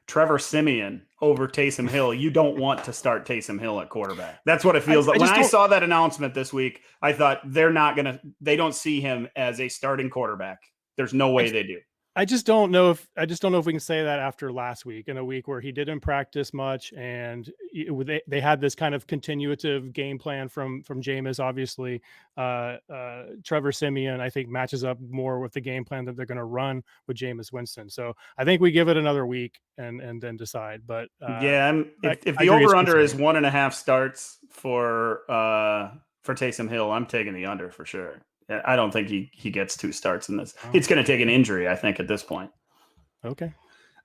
Trevor Simeon over Taysom Hill, you don't want to start Taysom Hill at quarterback. That's what it feels like. When I saw that announcement this week, I thought they don't see him as a starting quarterback. There's no way they do. I just don't know if we can say that after last week, in a week where he didn't practice much, and they had this kind of continuative game plan from Jameis. Obviously, Trevor Simeon, I think, matches up more with the game plan that they're going to run with Jameis Winston. So I think we give it another week and then decide. But if the over under is 1.5 starts for Taysom Hill, I'm taking the under for sure. I don't think he gets 2 starts in this. It's going to take an injury, I think, at this point. Okay.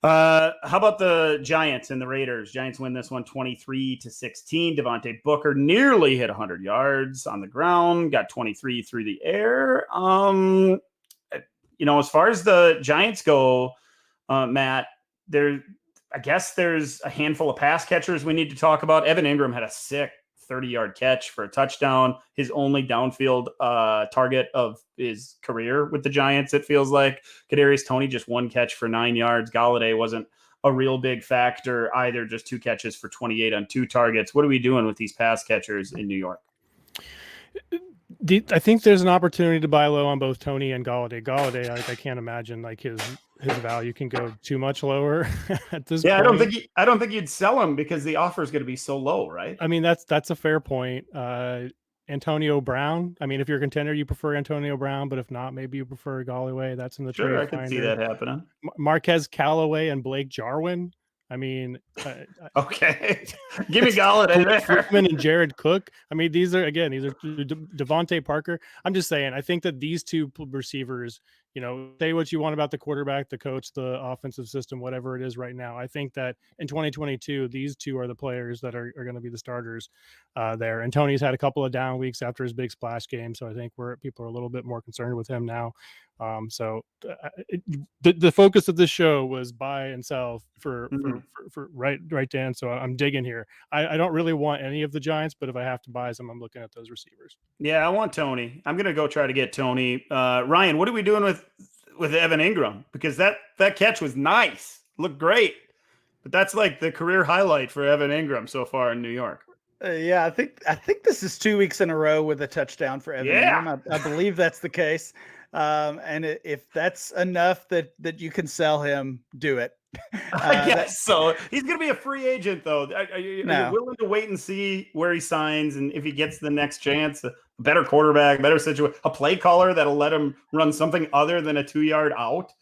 How about the Giants and the Raiders? Giants win this one 23-16. Devontae Booker nearly hit 100 yards on the ground, got 23 through the air. As far as the Giants go, Matt, I guess there's a handful of pass catchers we need to talk about. Evan Ingram had a sick 30-yard catch for a touchdown, his only downfield target of his career with the Giants, it feels like. Kadarius Toney just 1 catch for 9 yards. Galladay wasn't a real big factor either, just 2 catches for 28 on 2 targets. What are we doing with these pass catchers in New York? I think there's an opportunity to buy low on both Toney and Galladay. Galladay, I can't imagine his value can go too much lower at this point. I don't think you'd sell him because the offer is going to be so low, right? I mean, that's a fair point. Antonio Brown. I mean, if you're a contender, you prefer Antonio Brown, but if not, maybe you prefer Galloway. That's in the trade. I can see that happening. Marquez Callaway and Blake Jarwin. I mean, Okay, give me Galladay there. Freeman and Jared Cook. I mean, these are Devontae Parker. I'm just saying, I think that these two receivers, say what you want about the quarterback, the coach, the offensive system, whatever it is right now. I think that in 2022, these two are the players that are going to be the starters there. And Tony's had a couple of down weeks after his big splash game, so I think people are a little bit more concerned with him now. The focus of this show was buy and sell for right, Dan. So I'm digging here. I don't really want any of the Giants, but if I have to buy some, I'm looking at those receivers. Yeah, I want Tony. I'm gonna go try to get Tony. Ryan, what are we doing with Evan Ingram? Because that catch was nice, looked great, but that's like the career highlight for Evan Ingram so far in New York. Yeah, I think this is 2 weeks in a row with a touchdown for Evan Ingram. I believe that's the case. And if that's enough that you can sell him, do it. I guess so. He's going to be a free agent, though. Are you willing to wait and see where he signs and if he gets the next chance, a better quarterback, better situation, a play caller that'll let him run something other than a 2-yard out?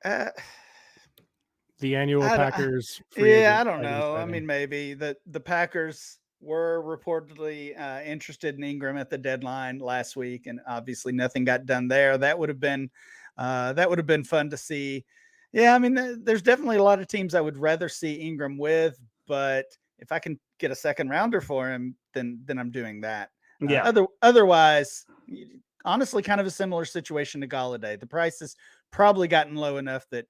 The annual Packers. I don't know. I mean, maybe the Packers were reportedly interested in Ingram at the deadline last week, and obviously nothing got done there. That would have been fun to see. Yeah, I mean, there's definitely a lot of teams I would rather see Ingram with, but if I can get a second rounder for him, then I'm doing that. Yeah. Otherwise, honestly, kind of a similar situation to Galladay. The price has probably gotten low enough that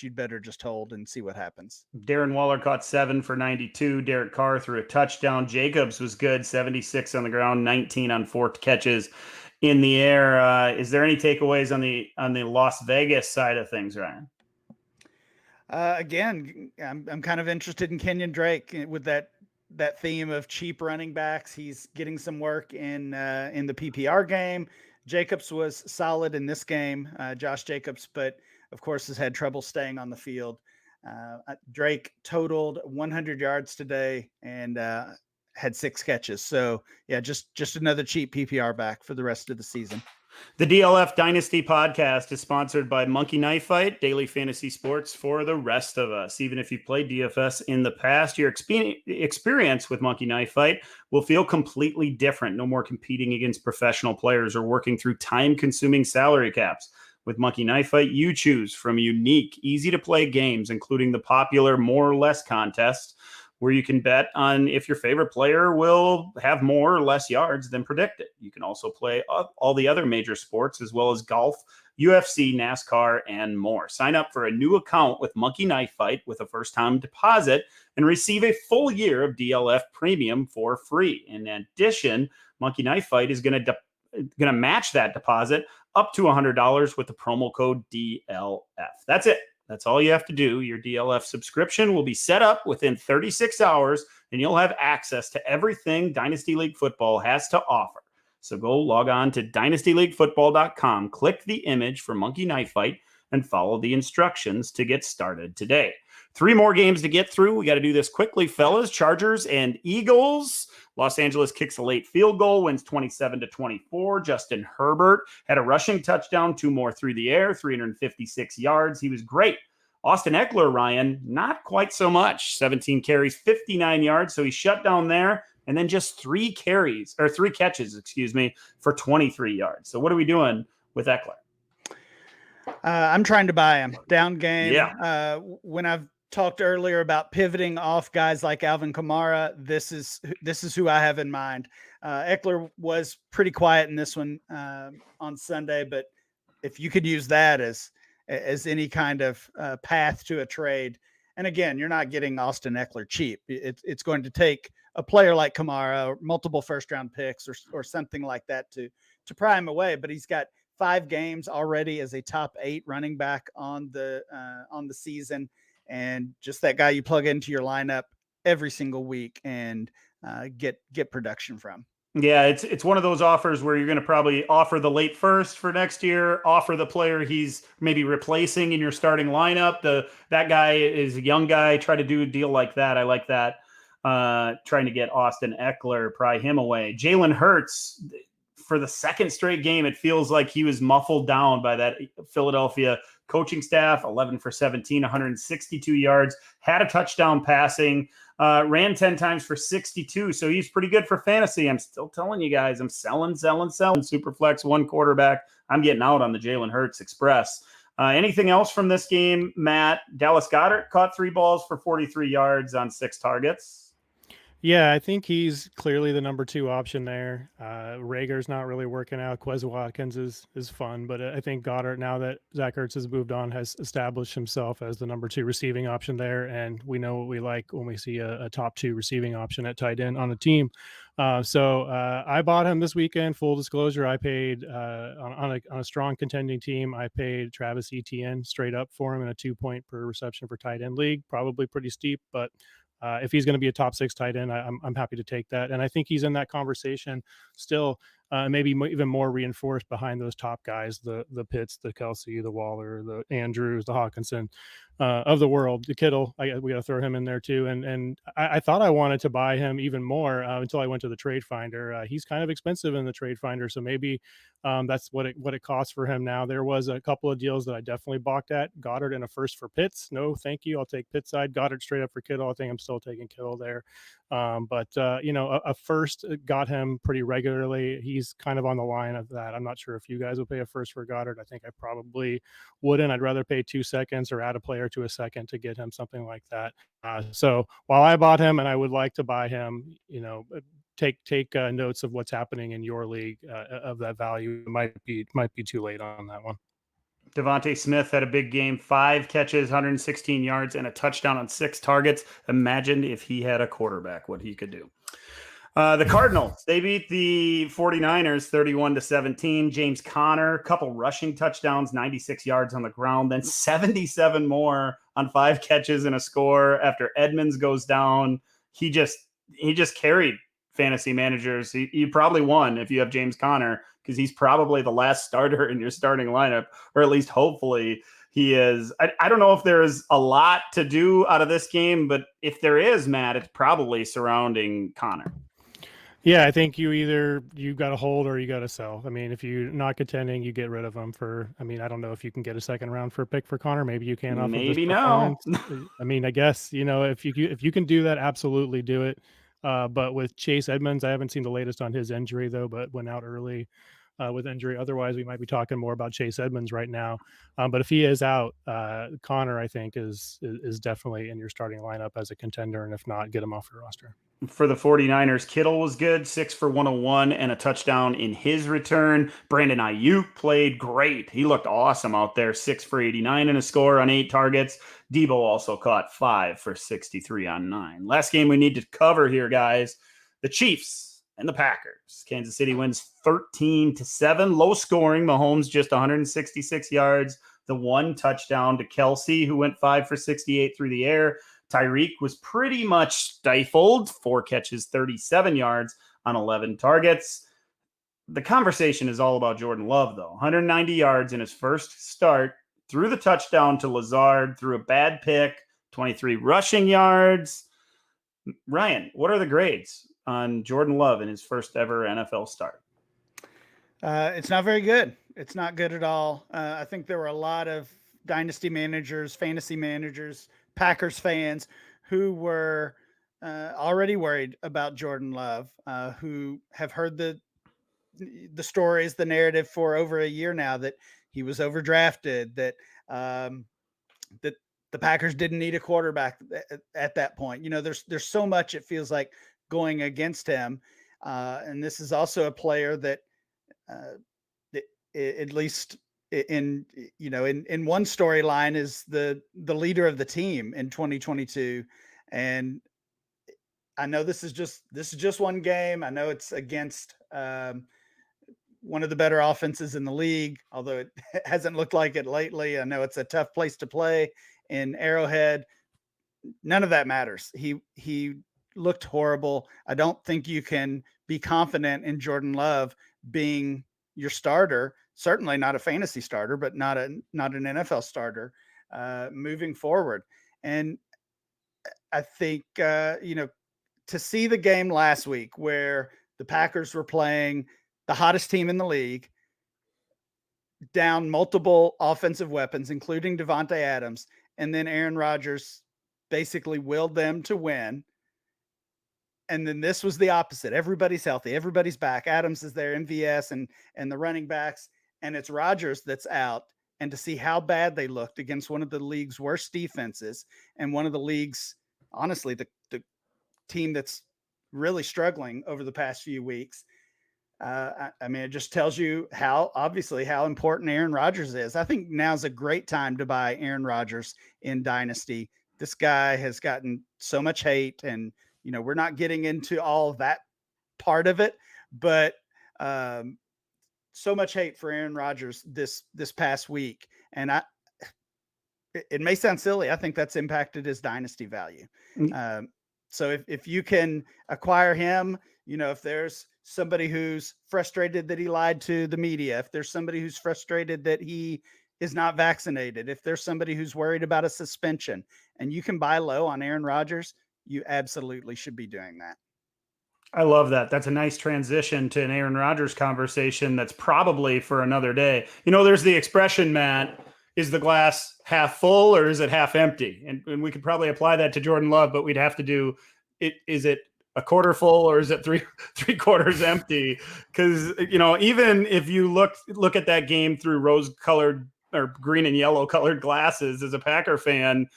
you'd better just hold and see what happens. Darren Waller caught 7 for 92. Derek Carr threw a touchdown. Jacobs was good, 76 on the ground, 19 on 4 catches in the air. Is there any takeaways on the Las Vegas side of things, Ryan? Again, I'm kind of interested in Kenyon Drake with that theme of cheap running backs. He's getting some work in the PPR game. Jacobs was solid in this game, Josh Jacobs, but of course has had trouble staying on the field. Drake totaled 100 yards today and had 6 catches. So yeah, just another cheap PPR back for the rest of the season. The DLF Dynasty podcast is sponsored by Monkey Knife Fight, daily fantasy sports for the rest of us. Even if you've played DFS in the past, your experience with Monkey Knife Fight will feel completely different. No more competing against professional players or working through time-consuming salary caps. With Monkey Knife Fight, you choose from unique, easy-to-play games, including the popular More or Less contest, where you can bet on if your favorite player will have more or less yards than predicted. You can also play all the other major sports, as well as golf, UFC, NASCAR, and more. Sign up for a new account with Monkey Knife Fight with a first-time deposit and receive a full year of DLF Premium for free. In addition, Monkey Knife Fight is going to match that deposit up to $100 with the promo code DLF. That's it. That's all you have to do. Your DLF subscription will be set up within 36 hours, and you'll have access to everything Dynasty League Football has to offer. So go log on to dynastyleaguefootball.com, click the image for Monkey Knife Fight, and follow the instructions to get started today. 3 more games to get through. We got to do this quickly, fellas. Chargers and Eagles. Los Angeles kicks a late field goal, wins 27-24. Justin Herbert had a rushing touchdown, 2 more through the air, 356 yards. He was great. Austin Eckler, Ryan, not quite so much. 17 carries, 59 yards. So he shut down there. And then just 3 catches, for 23 yards. So what are we doing with Eckler? I'm trying to buy him. Down game. Yeah. When I've talked earlier about pivoting off guys like Alvin Kamara, this is who I have in mind. Eckler was pretty quiet in this one on Sunday, but if you could use that as any kind of path to a trade, and again, you're not getting Austin Eckler cheap. It's going to take a player like Kamara, or multiple first-round picks, or something like that to pry him away. But he's got 5 games already as a top 8 running back on the season. And just that guy you plug into your lineup every single week and get production from. Yeah, it's one of those offers where you're going to probably offer the late first for next year, offer the player he's maybe replacing in your starting lineup. That guy is a young guy. Try to do a deal like that. I like that. Trying to get Austin Eckler, pry him away. Jalen Hurts, for the second straight game, it feels like he was muffled down by that Philadelphia coaching staff, 11 for 17, 162 yards, had a touchdown passing, ran 10 times for 62. So he's pretty good for fantasy. I'm still telling you guys, I'm selling. Superflex, one quarterback. I'm getting out on the Jalen Hurts Express. Anything else from this game, Matt? Dallas Goedert caught 3 balls for 43 yards on 6 targets. Yeah, I think he's clearly the number 2 option there. Rager's not really working out. Quez Watkins is fun, but I think Goddard, now that Zach Ertz has moved on, has established himself as the number 2 receiving option there, and we know what we like when we see a top 2 receiving option at tight end on a team. So I bought him this weekend. Full disclosure, I paid on a strong contending team. I paid Travis Etienne straight up for him in a 2-point per reception for tight end league. Probably pretty steep, but if he's going to be a top 6 tight end, I'm happy to take that. And I think he's in that conversation still, maybe even more reinforced behind those top guys, the Pitts, the Kelsey, the Waller, the Andrews, the Hawkinson of the world. The Kittle, we got to throw him in there too. And I thought I wanted to buy him even more until I went to the Trade Finder. He's kind of expensive in the Trade Finder, so maybe that's what it costs for him now. There was a couple of deals that I definitely balked at. Goddard and a first for Pitts. No, thank you. I'll take Pitts side. Goddard straight up for Kittle. I think I'm still taking Kittle there. But a first got him pretty regularly. He's kind of on the line of that. I'm not sure if you guys will pay a first for Goddard. I think I probably wouldn't. I'd rather pay 2 seconds or add a player to a second to get him something like that. So while I bought him and I would like to buy him, take notes of what's happening in your league of that value. It might be too late on that one. Devontae Smith had a big game, 5 catches, 116 yards, and a touchdown on 6 targets. Imagine if he had a quarterback, what he could do. The Cardinals, they beat the 49ers 31-17. James Conner, a couple rushing touchdowns, 96 yards on the ground, then 77 more on 5 catches and a score after Edmonds goes down. He just carried fantasy managers. He probably won if you have James Conner, because he's probably the last starter in your starting lineup, or at least hopefully he is. I don't know if there is a lot to do out of this game, but if there is, Matt, it's probably surrounding Conner. Yeah, I think you got to hold or you got to sell. I mean, if you're not contending, you get rid of them I don't know if you can get a second round for a pick for Conner. Maybe you can. Maybe no. I mean, I guess, if you can do that, absolutely do it. But with Chase Edmonds, I haven't seen the latest on his injury though, but went out early with injury. Otherwise, we might be talking more about Chase Edmonds right now. But if he is out, Conner, I think, is definitely in your starting lineup as a contender. And if not, get him off your roster. For the 49ers, Kittle was good, 6 for 101 and a touchdown in his return. Brandon Ayuk played great. He looked awesome out there, 6 for 89 and a score on 8 targets. Debo also caught 5 for 63 on 9. Last game we need to cover here, guys, the Chiefs and the Packers. Kansas City wins 13-7, low scoring. Mahomes just 166 yards, the 1 touchdown to Kelsey, who went 5 for 68 through the air. Tyreek was pretty much stifled, 4 catches, 37 yards on 11 targets. The conversation is all about Jordan Love, though. 190 yards in his first start, threw the touchdown to Lazard, threw a bad pick, 23 rushing yards. Ryan, what are the grades on Jordan Love in his first ever NFL start? It's not very good. It's not good at all. I think there were a lot of dynasty managers, fantasy managers, Packers fans who were already worried about Jordan Love, who have heard the stories, the narrative for over a year now that he was overdrafted, that that the Packers didn't need a quarterback at that point. There's so much it feels like going against him, and this is also a player that at least in one storyline is the leader of the team in 2022. And I know this is just one game. I know it's against one of the better offenses in the league, although it hasn't looked like it lately. I know it's a tough place to play in Arrowhead. None of that matters. He looked horrible. I don't think you can be confident in Jordan Love being your starter. Certainly not a fantasy starter, but not an NFL starter moving forward. And I think, to see the game last week where the Packers were playing the hottest team in the league, down multiple offensive weapons, including Devontae Adams, and then Aaron Rodgers basically willed them to win. And then this was the opposite. Everybody's healthy. Everybody's back. Adams is there, MVS and the running backs, and it's Rodgers that's out. And to see how bad they looked against one of the league's worst defenses and one of the league's, honestly, the team that's really struggling over the past few weeks. I mean, it just tells you how important Aaron Rodgers is. I think now's a great time to buy Aaron Rodgers in Dynasty. This guy has gotten so much hate, and we're not getting into all of that part of it, but so much hate for Aaron Rodgers this past week. And it may sound silly. I think that's impacted his dynasty value. So if you can acquire him, if there's somebody who's frustrated that he lied to the media, if there's somebody who's frustrated that he is not vaccinated, if there's somebody who's worried about a suspension, and you can buy low on Aaron Rodgers, you absolutely should be doing that. I love that. That's a nice transition to an Aaron Rodgers conversation that's probably for another day. There's the expression, Matt, is the glass half full or is it half empty? And we could probably apply that to Jordan Love, but we'd have to do it. Is it a quarter full or is it three quarters empty? Because, even if you look at that game through rose-colored or green and yellow-colored glasses as a Packer fan,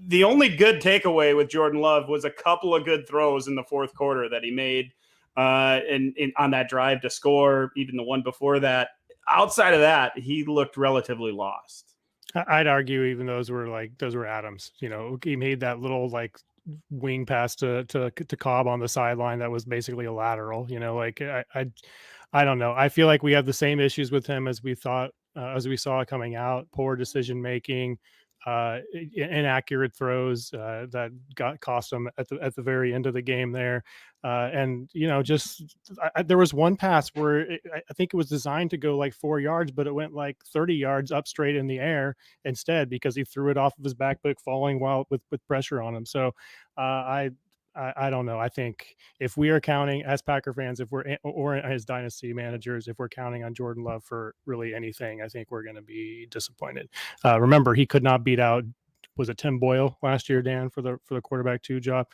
the only good takeaway with Jordan Love was a couple of good throws in the fourth quarter that he made on that drive to score, even the one before that. Outside of that, he looked relatively lost. I'd argue even those were Adams. He made that little wing pass to Cobb on the sideline that was basically a lateral. I don't know. I feel like we have the same issues with him as we thought, as we saw coming out. Poor decision making, inaccurate throws that cost him at the very end of the game there. There was one pass where I think it was designed to go 4 yards, but it went 30 yards up straight in the air instead because he threw it off of his back foot falling with pressure on him. So I don't know. I think if we are counting as Packer fans, or as dynasty managers, if we're counting on Jordan Love for really anything, I think we're going to be disappointed. Remember, he could not beat out, was it Tim Boyle last year, Dan, for the quarterback 2 job?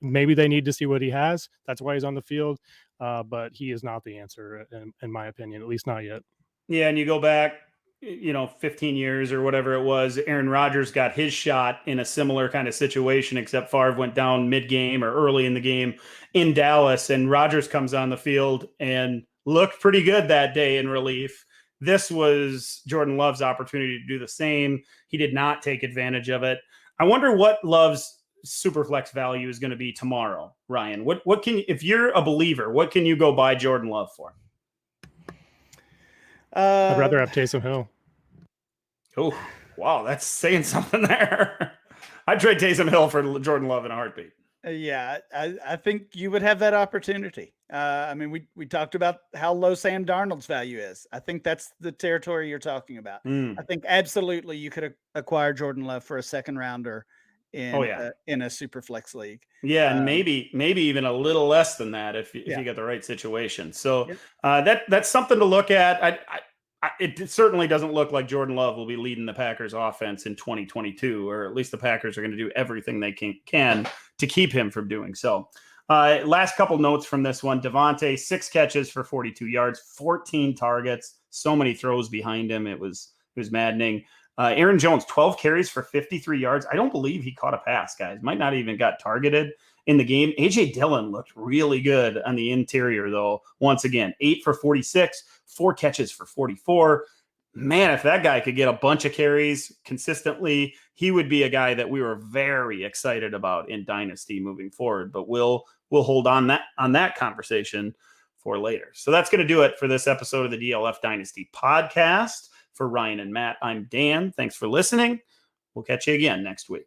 Maybe they need to see what he has. That's why he's on the field. But he is not the answer in my opinion, at least not yet. Yeah. And you go back, 15 years or whatever it was, Aaron Rodgers got his shot in a similar kind of situation, except Favre went down mid-game or early in the game in Dallas, and Rodgers comes on the field and looked pretty good that day in relief. This was Jordan Love's opportunity to do the same. He did not take advantage of it. I wonder what Love's superflex value is going to be tomorrow, Ryan. What can, if you're a believer, what can you go buy Jordan Love for? I'd rather have Taysom Hill. Oh, wow. That's saying something there. I'd trade Taysom Hill for Jordan Love in a heartbeat. Yeah, I think you would have that opportunity. I mean, we talked about how low Sam Darnold's value is. I think that's the territory you're talking about. I think absolutely you could acquire Jordan Love for a second rounder in a super flex league. Yeah, and maybe even a little less than that if you get the right situation. So that's something to look at. It certainly doesn't look like Jordan Love will be leading the Packers offense in 2022, or at least the Packers are going to do everything they can to keep him from doing so. Last couple notes from this one. Devontae, 6 catches for 42 yards, 14 targets, so many throws behind him. It was maddening. Aaron Jones, 12 carries for 53 yards. I don't believe he caught a pass, guys. Might not even got targeted in the game. A.J. Dillon looked really good on the interior, though. Once again, 8 for 46, 4 catches for 44. Man, if that guy could get a bunch of carries consistently, he would be a guy that we were very excited about in Dynasty moving forward. But we'll hold on that conversation for later. So that's going to do it for this episode of the DLF Dynasty podcast. For Ryan and Matt, I'm Dan. Thanks for listening. We'll catch you again next week.